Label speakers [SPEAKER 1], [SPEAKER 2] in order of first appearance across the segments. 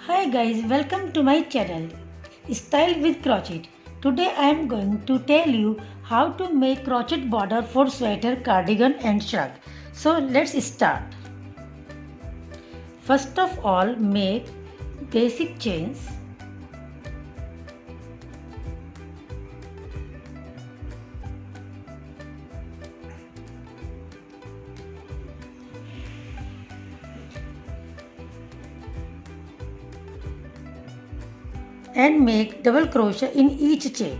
[SPEAKER 1] Hi guys, welcome to my channel Style with Crochet. Today I am going to tell you how to make crochet border for sweater, cardigan and shrug. So let's start. First of all, make basic chains. And make double crochet in each chain.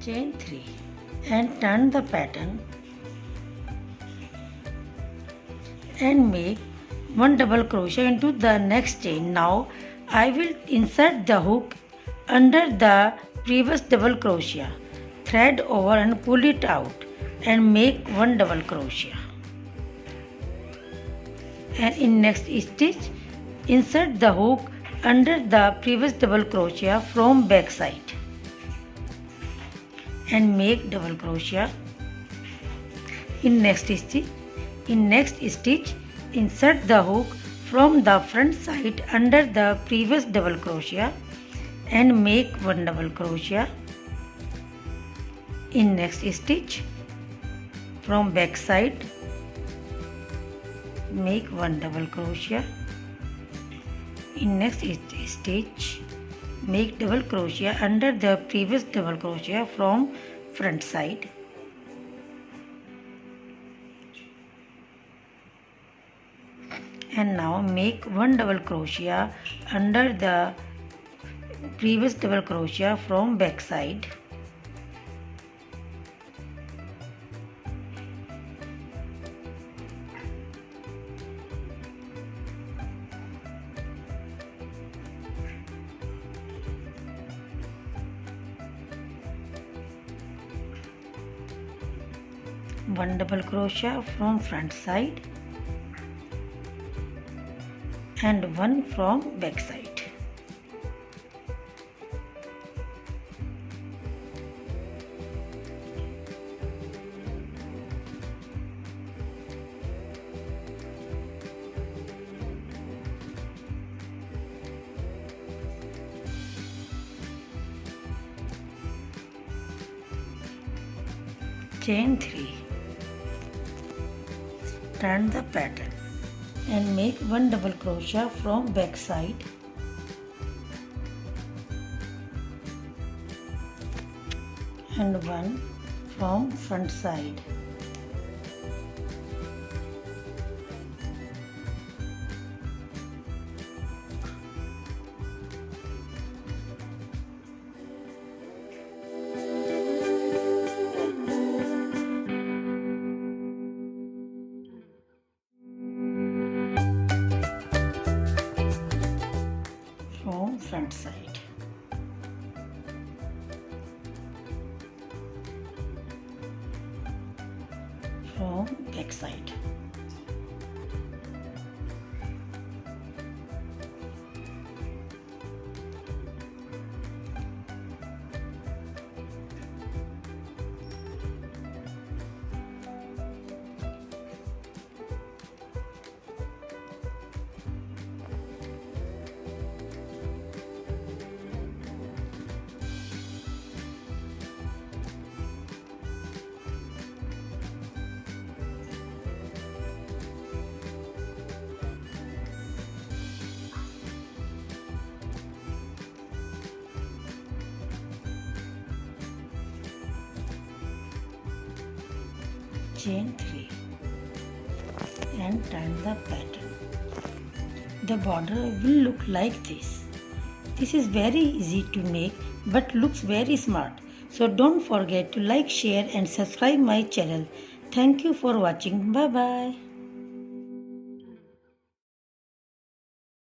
[SPEAKER 1] Chain 3 and turn the pattern and make one double crochet into the next chain. Now I will insert the hook under the previous double crochet, thread over and pull it out and make one double crochet. And in next stitch, insert the hook under the previous double crochet from back side and make double crochet. In next stitch, insert the hook from the front side under the previous double crochet and make one double crochet. In next stitch, from back side, make one double crochet. In next stitch, make double crochet under the previous double crochet from front side. And now make one double crochet under the previous double crochet from back side. One double crochet from front side and one from back side. Chain 3. Turn the pattern and make one double crochet from back side and one from front side. From front side. From back side. chain 3 and turn the pattern. The border will look like this. This is very easy to make but looks very smart. So don't forget to like, share and subscribe my channel. Thank you for watching. Bye bye.